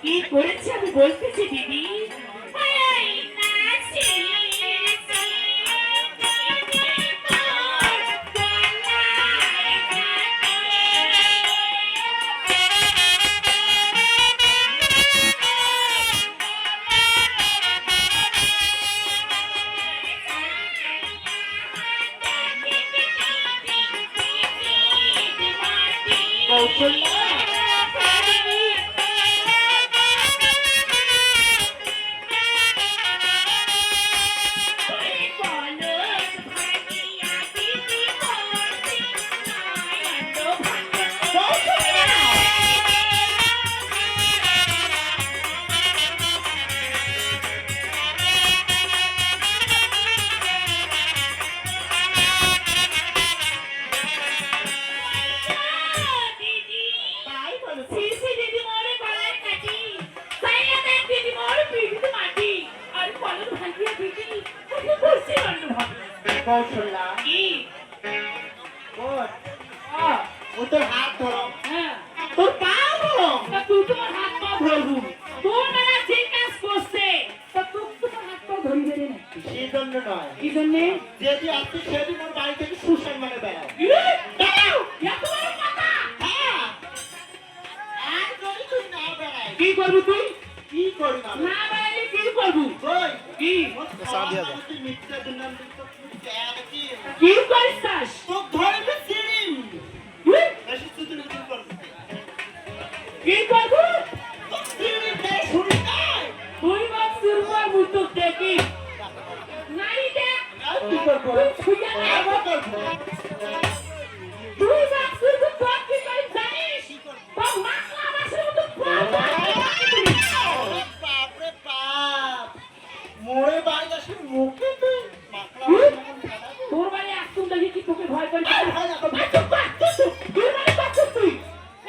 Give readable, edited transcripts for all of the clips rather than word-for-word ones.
কি করেছে আমি বলতেছি দিদি। কৌশল্যা কৌশল্যা কি ও তোর হাত ধরো। হ্যাঁ তোর পা ধরো। তুই তোমার হাত পা ধরবু তোর মেলা যে কাজ করছে তা তুই তোমার হাত পা ধরবে না। সেই জন্য নয়। কি জন্য? যদি আপনি সেদিন ওর বাড়ি থেকে সুসং মানে বেড়াও বেড়াও এত বড় কথা। হ্যাঁ আর যদি তুই না বেড়াই কি করবি তুই? কি করবি না বেড়াইলে কি করবি? কই কি সাদিয়া দা তুই মিথ্যা দুনাম কি করিস? তোক ধরবে সিরিম এসে তুই কি করবি? কি করবি? তোক সিরিম দে শুনি না তুই বাপ সিরমা মুতো দেখি নাই দে কি করব? তুই আবার করব তুই বাপ সিরমা তোক কি করিস জানিস? তোর মাকলা বাসের মতো বাপ রে বাপ মোরে বাইরে আসে মুখে তুই মাকলা তোর বাড়ি আসতুম দেখি কি তোকে ভয় করে তুই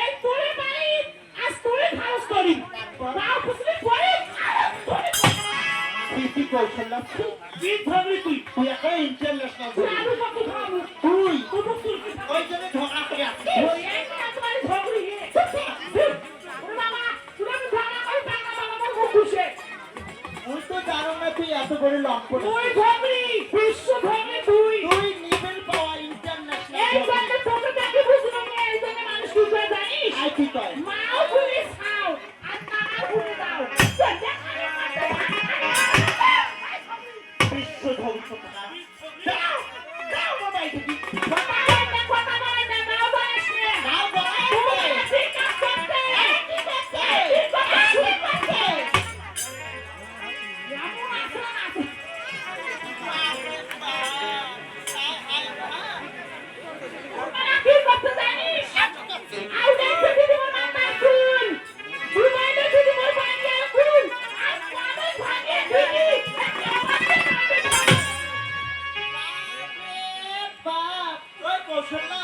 এই তোরে বাড়ি আজ তোরে খাওয়াস করি তাও খুশি পড়ে কি কৌশল্যা কি ধরবি তুই? তুই একটা ইন্টারন্যাশনাল আমি কত খাবো তুই ওই জন্য ঝগড়া করে আসছিস ওই তোমার ঝগড়ি ওরে বাবা তুই আমি ঝগড়া করি টাকা বাবা মুখ খুশে তুই তো জানো না তুই এত করে লম্পট তুই ঝগড়ি বিশ্ব ঝগড়ি তুই নিবেল পাওয়া ইন্টারন্যাশনাল এই জন্য তোকে দেখে বুঝলো না এই জন্য মানুষ কি করে জানিস? আই কি কয় মাও বলে খাও আর তাও বলে দাও বিশ্ব ঝগড়ি কথা দাও দাও বাবা এই কি কথা বলে না দাও বলিস না দাও বলিস ঠিক কাজ করতে ঠিক আছে ঠিক আছে এমন আসলা না কি করতে জানিস? আই দেখতে দিদি মোর মাথা খুন তুই মাইলে দিদি মোর ভাঙে খুন আর কানে ভাঙে দিদি বাপ ওই কৌশল্যা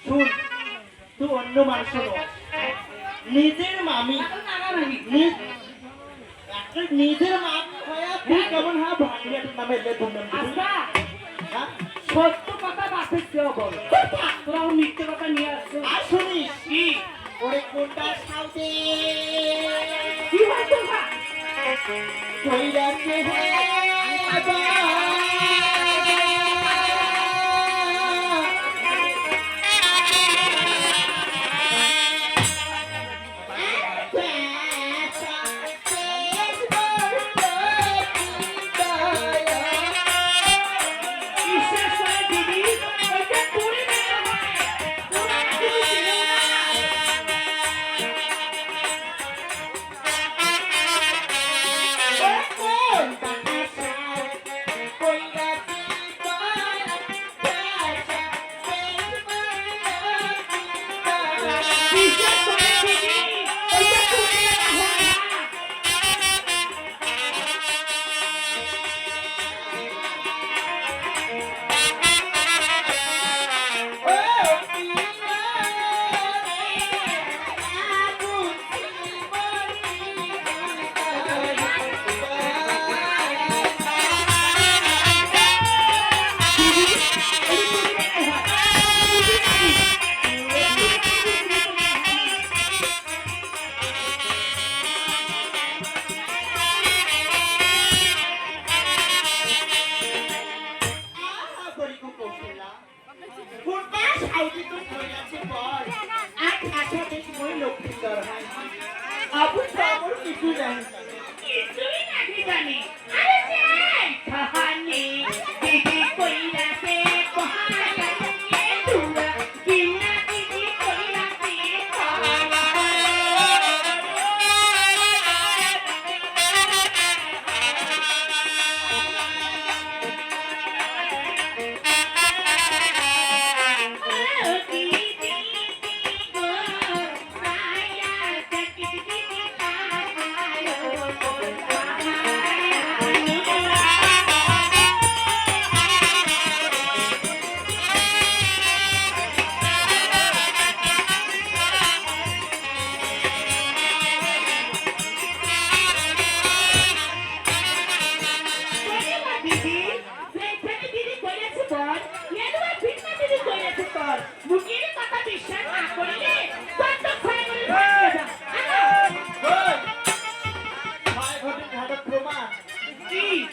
শুন তুই অন্য মানুষ নিজের মামি নিজের মামি হয়ে তুই কেমন হ্যাঁ ভাঙিয়ে নামে আচ্ছা সত্য কথা বাসের কেউ বল তোরা মিথ্যে কথা নিয়ে আসছো আর শুনিস কি ওরে কোনটা সাউতে কি হয় তোমরা কইরাছে হে আপু আমার কিছু জানি কিছুই নাকি জানি আরে যে কাহানি দিদি কইরাতে কহানি তুরা কিনা দিদি কইরাতে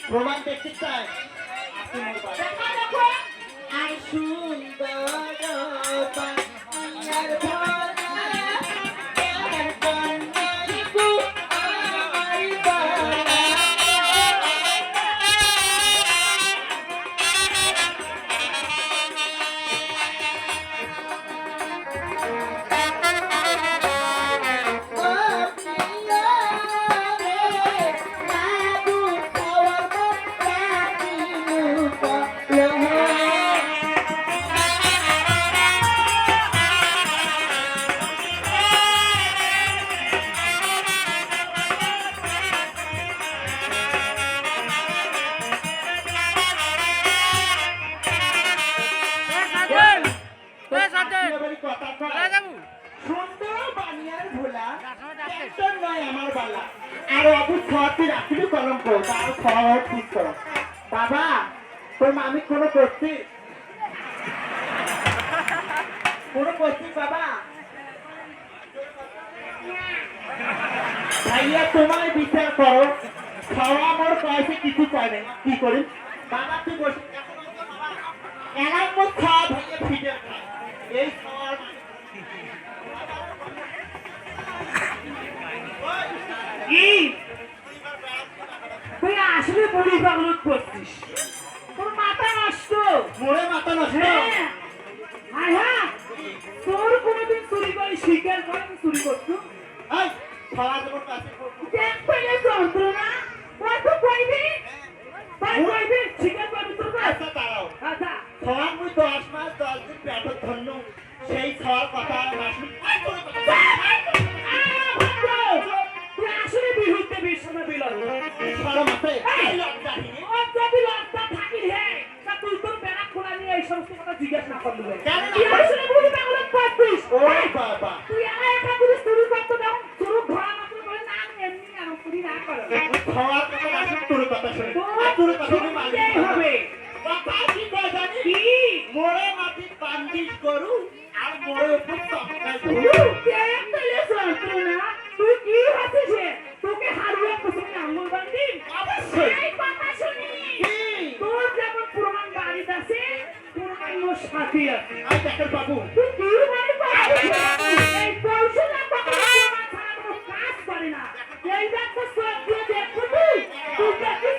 প্রমাণ দেখতে চাই আর সুন্দর বাবা তোর মামি কোনো করছি বাবা ভাইয়া তোমার বিচার করো খাওয়া মোর কয়েছে কিছু করে কি করি বাবা তুই বসে এলাই মোট খাওয়া ভাইয়া ফিরে এই খাওয়ার কি তুই আসলে বলি পাগলত করছিস তোর মাথা নষ্ট মোরে মাথা নষ্ট হ্যাঁ তোর কোনোদিন চুরি করে স্বীকার করে চুরি করছো দেখ পেলে যন্ত্রণা কত কইবি স্বীকার করবি তোর আচ্ছা দাঁড়াও আচ্ছা খাওয়ার মুই 10 মাস 10 দিন পেটত ধন্য সেই খাওয়ার কথা আসলে বিহুতে বিশ্বনা বিলন সারা মাসে থাকি হে তা তুই তোর বেড়া খোলা নিয়ে এই সমস্ত কথা জিজ্ঞাসা না করলি তুই আসলে বুঝি পাগল করছিস ও বাবা তুই একা পুরো শুরু করতে দাও শুরু ঘোড়া মাত্র বলে না আমি এমনি আর পুরি না করো খাওয়ার কথা আসলে তোর কথা শুনে তোর কথা মানতে হবে কথা কি কয় জানি কি মোরে মাটি বান্দিশ করু আর মোরে উপর সবকাই ধরু কেন পেলে যন্ত্রণা তুই কি হচ্ছিস তোকে হারুয়া পছন্দ আঙ্গুল বান্দি অবশ্যই এই কথা শুনি তোর যেমন প্রমাণ বাড়িতে আছে প্রমাণ মোর সাথে আছে আই ডাক্তার বাবু তুই কি মানে পারছিস এই কৌশল না প্রমাণ ছাড়া কোনো কাজ করে না এই ডাক্তার সব দিয়ে দেখো তুই তুই দেখছিস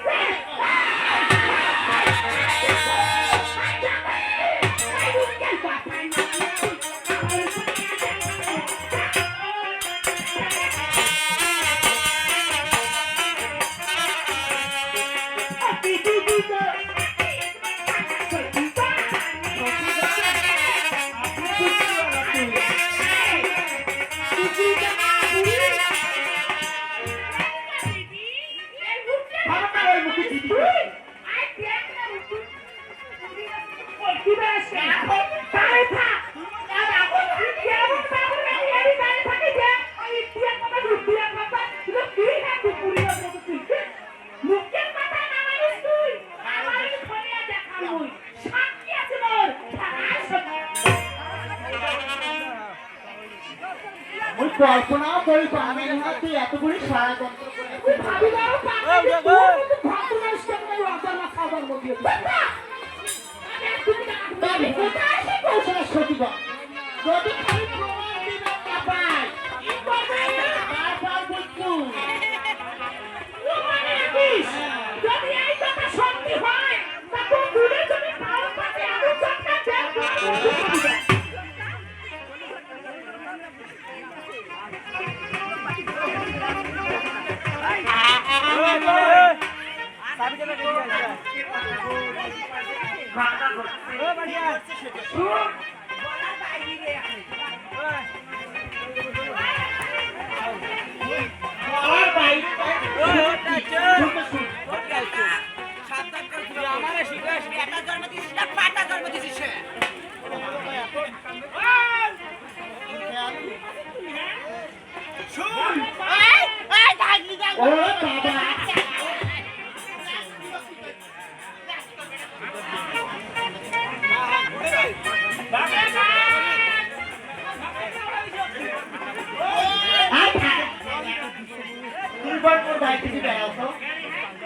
কল্পনাও করি পারবে না তুই এত বড় সারা যন্ত্র করে ভাবি দাও পাগল ভাত নষ্ট করে অজানা খাবার মধ্যে তবে কোথায় সে কৌশল সত্যি যদি খালি প্রমাণ দিবে না পাই কি করবে বারবার ঘটনা ঘটছে ও বাড়িয়া শুন বলার বাইরে রে বলার বাইরে ও টাচো সাবধান করে তুই আমারে শিখাস বেটা জন্ম দিছিস না পাটা জন্ম দিছিস শুন এই এই ডাগলি ডাগ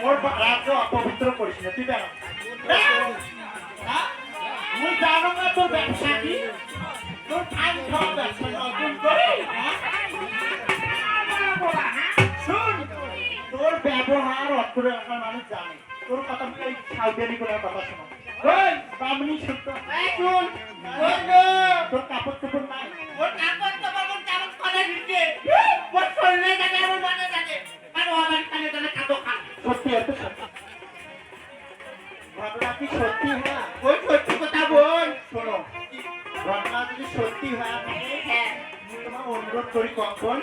ও বাবা অপবিত্র করিস না তুই বেড়া তুই জানো না তোর ব্যবসা কি তোর টাইম খাওয়া ব্যবসা অর্জন করে শুন তোর ব্যবহার অক্ষরে রাখার মানুষ জানে তোর কথা ওই সাউদিয়ানি করার কথা শোনো ওই বামনি সত্য শুন তোর কাপড় চোপড় নাই ওর কাপড় চোপড় কেমন করে দিচ্ছে ওর শরীরে জানে আমার মনে জানে আর ও আমার কানে জানে কাদো খা সত্যি এত সত্যি ঘটনা কি সত্যি হয় ওই সত্যি কথা বল শোনো ঘটনা যদি সত্যি হয় হ্যাঁ তোমার অনুরোধ করি কখন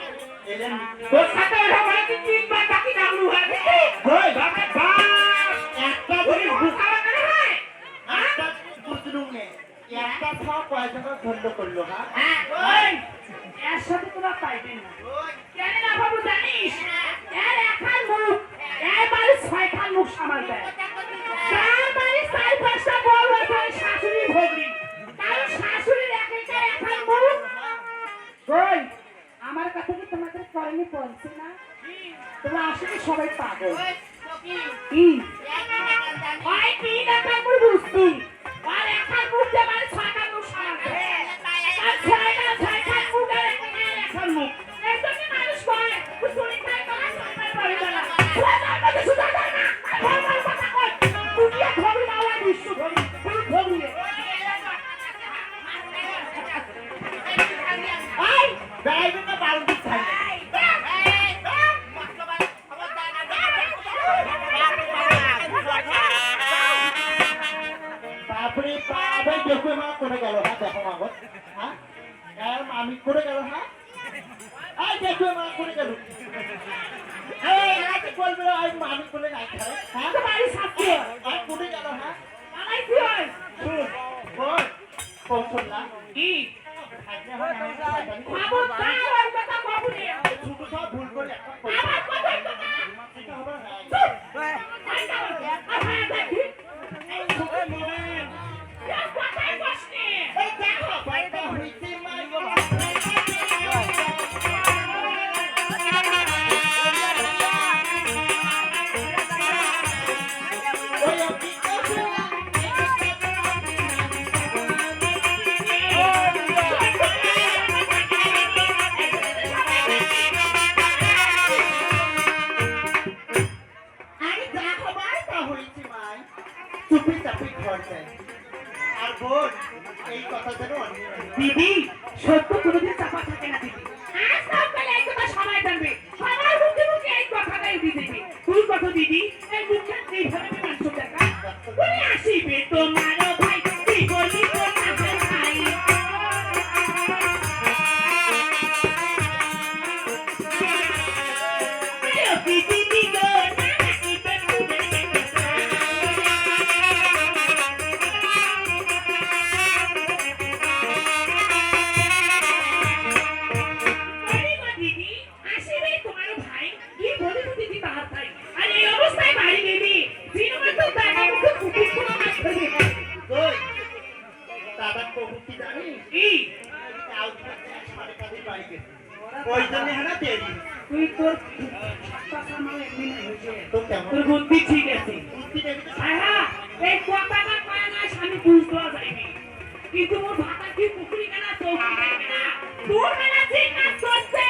এলেন তোর সাথে ওরা বলে কি তিনবার বাকি নামলু হয়েছে ওই বাবা বাস একটা ধরে বুঝাবা করে হয় একটা বুঝলুম নে একটা খাও কয় টাকা বন্ধ করলো হ্যাঁ ওই এর সাথে তোরা পাইবে না কেন না বাবু জানিস এর একার মুখ এর বাড়ি ছয় খান মুখ সামাল দেয় তার বাড়ি চার পাঁচটা বড় হয় শাশুড়ি ভগ্নি কারণ শাশুড়ির একার মুখ ওই আমার কথা কি তোমাদের করেনি পৌঁছে না তোমরা আসলে সবাই পাগল কি ওই কি একার মুখ বুঝতি আর একার মুখ যে বাড়ি ছয় খান মুখ সামাল দেয় আর ছয় খান মুখ আর একার মুখ একদমই মানুষ করে চুরি খায় করা সবাই পড়ে গেল সুদার কথা সুদার না আমার কথা কই দুনিয়া ধরে মাওয়া বিশ্ব ধরে পুরো ধরে আই যাইবে না বালতি ছাই বাপরে বাবা দেখো মা করে গেল হ্যাঁ দেখো মা গো হ্যাঁ আর আমি করে গেল হ্যাঁ আই দেখো মা করে গেল এই আজকে বলবে আই আমি করে নাই হ্যাঁ তোমারই সাথে আর করে গেল হ্যাঁ আলাই কি হয় শুন বল কোন না কি বাবু তার ওই কথা বাবু রে ছোট সব ভুল করে একটা আমার কথা এটা হবে হ্যাঁ আয় দেখি এই ছোট মুভিন ইয়া কথাই বসনি এই দেখো বাইটা হইছে মাই গো দিদি সত্য কোনোদিন চাপা থাকে না দিদি আজ সকালে এই কথা সবাই জানবে সবার মুখে মুখে এই কথাটাই দিদি তুই কত দিদি এই মুখে এইভাবে মানুষ দেখা তুই আসিবে তোমার ভাই তুই বলি তোমার ভাই দিদি গো তোর বুদ্ধি ঠিক আছে এই কথাটা কয় না স্বামী বুঝতে যায়নি কিন্তু মোর ভাতা কি পুকুরি কেনা চৌকি কেনা তোর মেলা ঠিক কাজ করছে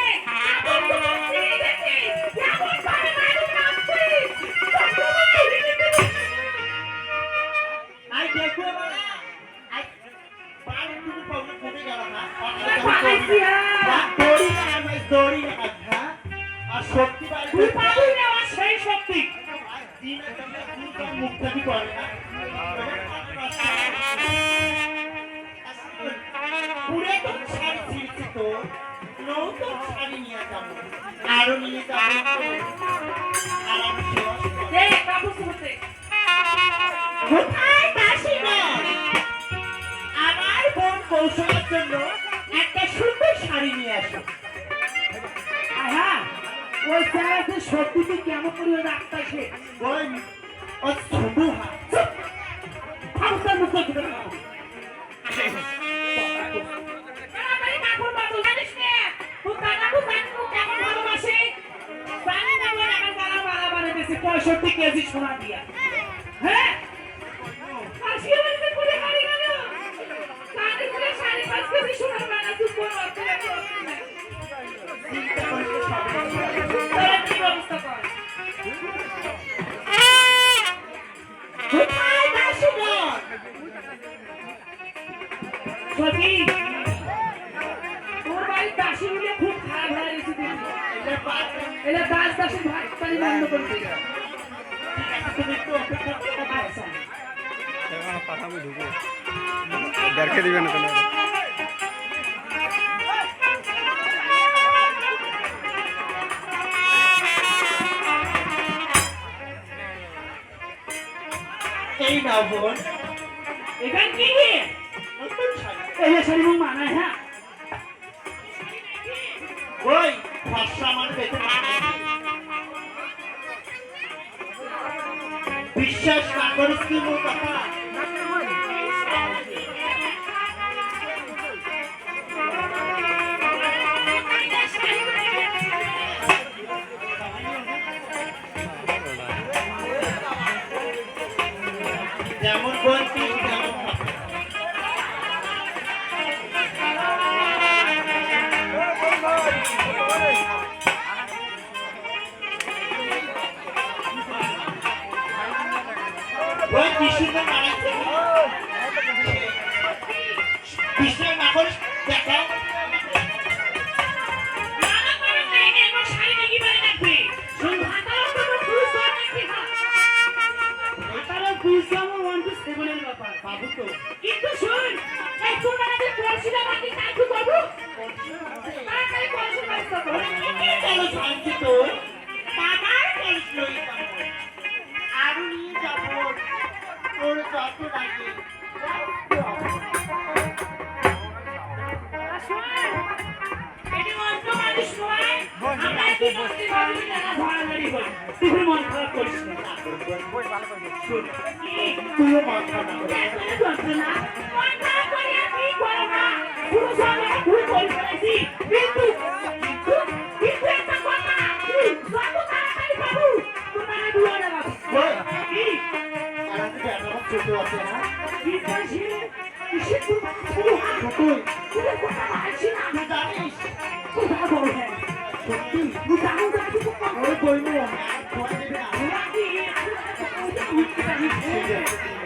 এখন তোমার চিনি দেখি কেমন ভাবে মানুষ নাচছে আই দেখো বাবা আই পানি তুমি পাবো ফুটে গেল না পাইছিয়া দড়ি না আর শক্তি বাড়ি তুই পাবি না সেই শক্তি মুক্তি করে না পুরে তো শাড়ি ছিঁড়ছি তো নতুন শাড়ি নিয়ে যাবো আরো নিয়ে যাবো কোথায় কাশি না আমার বোন কৌশলের জন্য একটা সুন্দর শাড়ি নিয়ে আসো হ্যাঁ ওই স্যার সত্যিতে কেমন করে রাখতেছে ওই ও শুধু হাউসার মুখ করে পঁয়ষট্টি কেজি সোনা দিয়া হ্যাঁ কোথায় কাশি না সত্যি তোর বাড়ির দাসীগুলো খুব খারাপ হয়ে গেছে এটা দাস দাসী ভাই পানি বন্ধ করে দিল তুমি একটু অপেক্ষা করো আচ্ছা পাতা আমি ঢুকবো দেখে দিবেন না তাহলে এই নাও বোন এখানে কি নতুন শাড়ি এই শাড়ি মুখ মানায় হ্যাঁ ওই ফর্সা আমার পেটে বিশ্বাস না করিস কি মোর কথা যেমন বলছিস তেমন কথা। ওই কৃষিকে মারাইছে বিশ্বাস না করিস দেখাও বাবু তো কিন্তু শুন এই তোর বাড়িতে কলসিটা বাকি কাকু করব তাড়াতাড়ি কলসি ব্যবস্থা কর চলো শান্তি তো বাবার কলস লই যাবো আরো নিয়ে যাবো তোর যত লাগে এটি অন্য মানুষ নয় আমরা কি করতে পারি না ধরাধরি করি তুই মন খারাপ করিস না শুন তুইও মাথা না না মন খারাপ করি আর কি করো না পুরো সবাই ভুল করে ফেলেছি কিন্তু একটা কথা তুই যত তাড়াতাড়ি পাবো তোমার দুয়া দেবো কি আর আমার ছোট আছে না কি কইছি কিসে তুই শুরু হাত তুই তুই কথা বলছিস না তুই জানিস কথা বলছিস সত্যি তুই জানো না তুই ওই বইলো খোয়া দেবে না কি ঠিক আছে